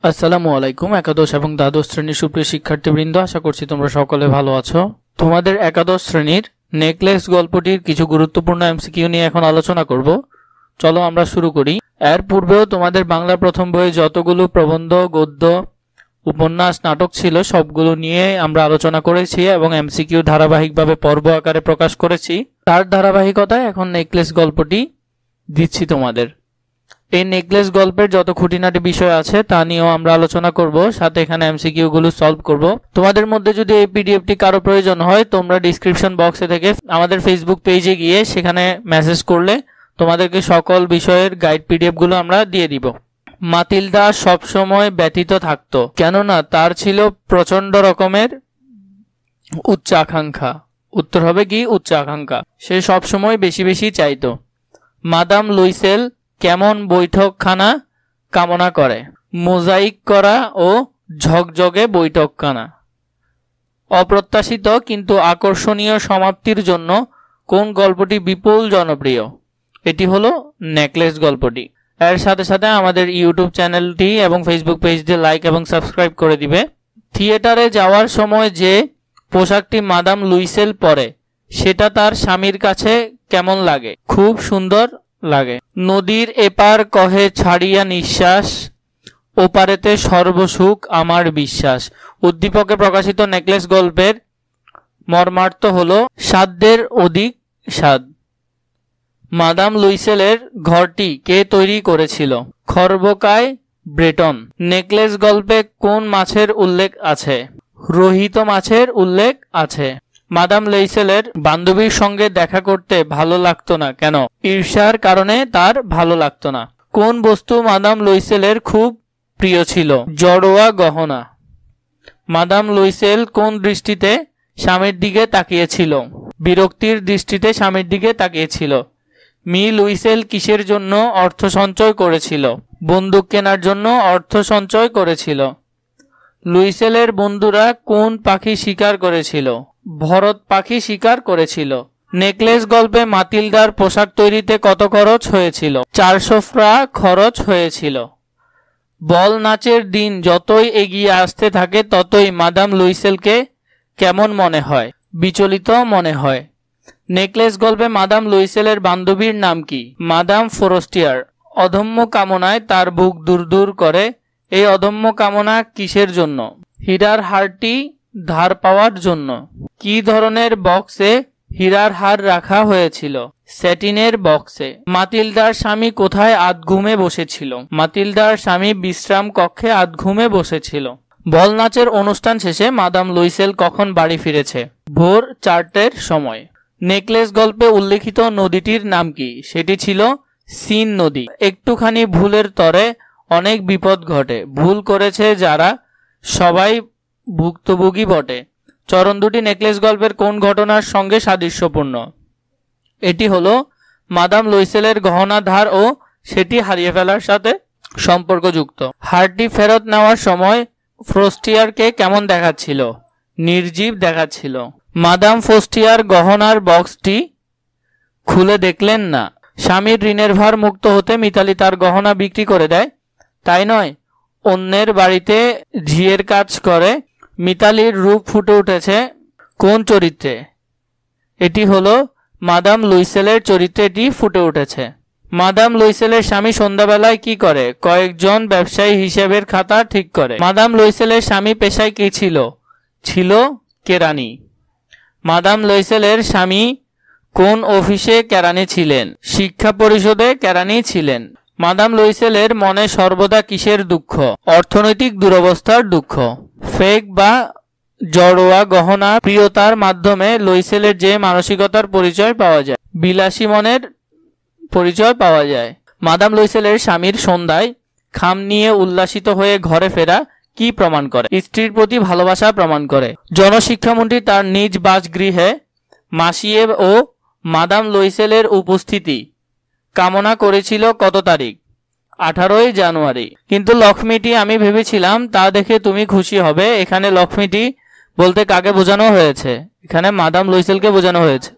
আসসালামু আলাইকুম। একাদশ এবং দ্বাদশ শ্রেণীর সুপ্রিয় শিক্ষার্থীবৃন্দ, আশা করছি তোমরা সকলে ভালো আছো। তোমাদের একাদশ শ্রেণীর নেকলেস গল্পটির কিছু গুরুত্বপূর্ণ এমসিকিউ নিয়ে এখন আলোচনা করব। চলো আমরা শুরু করি। এর পূর্বেও তোমাদের বাংলা প্রথম বইয়ে যতগুলো প্রবন্ধ, গদ্য, উপন্যাস, নাটক ছিল সবগুলো নিয়ে আমরা আলোচনা করেছি এবং এমসিকিউ ধারাবাহিকভাবে পর্ব আকারে প্রকাশ করেছি। তার ধারাবাহিকতায় এখন নেকলেস গল্পটি দিচ্ছি তোমাদের। এই নেকলেস গল্পের যত খুঁটিনাটি বিষয় আছে তা নিয়েও আমরা আলোচনা করব, সাথে এখানে এমসিকিউ গুলো সলভ করব। তোমাদের মধ্যে যদি এই পিডিএফটি কারো প্রয়োজন হয়, তোমরা ডিসক্রিপশন বক্সে থেকে আমাদের ফেসবুক পেজে গিয়ে সেখানে মেসেজ করলে তোমাদেরকে সকল বিষয়ের গাইড পিডিএফ গুলো আমরা দিয়ে দিব। মাতিলদা সবসময় ব্যতীত থাকতো, কেননা তার ছিল প্রচন্ড রকমের উচ্চাকাঙ্ক্ষা। উত্তর হবে কি? উচ্চাকাঙ্ক্ষা। সে সবসময় বেশি বেশি চাইতো। মাদাম লুইসেল কেমন বৈঠকখানা কামনা করে? মোজাইক করা ও ঝকঝকে বৈঠকখানা। অপ্রত্যাশিত কিন্তু আকর্ষণীয় সমাপ্তির জন্য কোন গল্পটি বিপুল জনপ্রিয়? এটি হলো নেকলেস গল্পটি। এর সাথে সাথে আমাদের ইউটিউব চ্যানেলটি এবং ফেসবুক পেজটি লাইক এবং সাবস্ক্রাইব করে দিবে। থিয়েটারে যাওয়ার সময় যে পোশাকটি মাদাম লুইসেল পরে সেটা তার স্বামীর কাছে কেমন লাগে? খুব সুন্দর লাগে। নদীর এপার কহে ছাড়িয়া নিঃশ্বাস, ওপারেতে সর্বসুখ আমার বিশ্বাস। উদ্দীপকে প্রকাশিত নেকলেস গল্পের মর্মার্থ হল সাধ্যের অধিক স্বাদ। মাদাম লুইসেলের ঘরটি কে তৈরি করেছিল? খর্বকায় ব্রেটন। নেকলেস গল্পে কোন মাছের উল্লেখ আছে? রোহিত মাছের উল্লেখ আছে। মাদাম লুইসেলের বান্ধবীর সঙ্গে দেখা করতে ভালো লাগতো না, কেন? ঈর্ষার কারণে তার ভালো লাগতো না। কোন বস্তু মাদাম লুইসেলের খুব প্রিয় ছিল? জড়োয়া গহনা। মাদাম লুইসেল কোন দৃষ্টিতে স্বামীর দিকে তাকিয়েছিল? বিরক্তির দৃষ্টিতে স্বামীর দিকে তাকিয়েছিল। মি লুইসেল কিসের জন্য অর্থ সঞ্চয় করেছিল? বন্দুক কেনার জন্য অর্থ সঞ্চয় করেছিল। লুইসেলের বন্ধুরা কোন পাখি শিকার করেছিল? ভরত পাখি শিকার করেছিল। নেকলেস গল্পে মাতিলদার পোশাক তৈরিতে কত খরচ হয়েছিল? 400 ফ্রা খরচ হয়েছিল। বল নাচের দিন যতই এগিয়ে আসতে থাকে ততই মাদাম লুইসেলকে কেমন মনে হয়? বিচলিত মনে হয়। নেকলেস গল্পে মাদাম লুইসেলের বান্ধবীর নাম কি? মাদাম ফোরস্টিয়ার। অদম্য কামনায় তার বুক দূর দূর করে। এই অদম্য কামনা কিসের জন্য? হীরার হারটি ধার পাওয়ার জন্য। কি ধরনের বক্সে হীরার হার রাখা হয়েছিল? স্যাটিনের বক্সে। মাতিলদার স্বামী কোথায় আধঘুমে বসেছিল? মাতিলদার স্বামী বিশ্রাম কক্ষে আধঘুমে বসেছিল। বল নাচের অনুষ্ঠান শেষে মাদাম লুইসেল কখন বাড়ি ফিরেছে? ভোর 4টের সময়। নেকলেস গল্পে উল্লেখিত নদীটির নাম কি? সেটি ছিল সিন নদী। একটুখানি ভুলের তরে অনেক বিপদ ঘটে, ভুল করেছে যারা সবাই ভুক্তভোগী বটে। চরণ দুটি নেকলেস গল্পের কোন ঘটনার সঙ্গে সাদৃশ্যপূর্ণ? এটি হলো মাদাম লুইসেলের গহনা ধার ও সেটি হারিয়ে ফেলার সাথে সম্পর্কযুক্ত। হারটি ফেরত নেওয়ার সময় ফ্রস্টিয়ারকে কেমন দেখাচ্ছিল? নির্জীব দেখাচ্ছিল। মাদাম ফোস্টিয়ার গহনার বক্সটি খুলে দেখলেন না। স্বামীর ঋণের ভার মুক্ত হতে মিতালি তার গহনা বিক্রি করে দেয়, তাই নয়? অন্যের বাড়িতে ঝিয়ের কাজ করে। মিতালির রূপ ফুটে উঠেছে কোন চরিত্রে? এটি হলো মাদাম লুইসেলের চরিত্রে এটি ফুটে উঠেছে। মাদাম লুইসেলের স্বামী সন্ধ্যাবেলায় কি করে? কয়েকজন ব্যবসায়ী হিসেবের খাতা ঠিক করে। মাদাম লুইসেলের স্বামী পেশায় কি ছিল? ছিল কেরানি। মাদাম লুইসেলের স্বামী কোন অফিসে কেরানি ছিলেন? শিক্ষা পরিষদে কেরানি ছিলেন। মাদাম লুইসেলের মনে সর্বদা কিসের দুঃখ? অর্থনৈতিক দুরবস্থার দুঃখ। ফেক বা জড়োয়া গহনা প্রিয়তার মাধ্যমে লুইসেলের যে মানসিকতার পরিচয় পাওয়া যায়? বিলাসী মনের পরিচয় পাওয়া যায়। মাদাম লুইসেলের স্বামীর সন্ধ্যায় খাম নিয়ে উল্লাসিত হয়ে ঘরে ফেরা কি প্রমাণ করে? স্ত্রীর প্রতি ভালোবাসা প্রমাণ করে। জনশিক্ষামন্ত্রী তার নিজ বাসগৃহে মাসিয়ে ও মাদাম লুইসেলের উপস্থিতি কামনা করেছিল কত তারিখ? 18ই জানুয়ারি। কিন্তু লক্ষ্মীটি আমি ভেবেছিলাম তা দেখে তুমি খুশি হবে। এখানে লক্ষ্মীটি বলতে কাকে বোঝানো হয়েছে? এখানে মাদাম লুইসেলকে বোঝানো হয়েছে।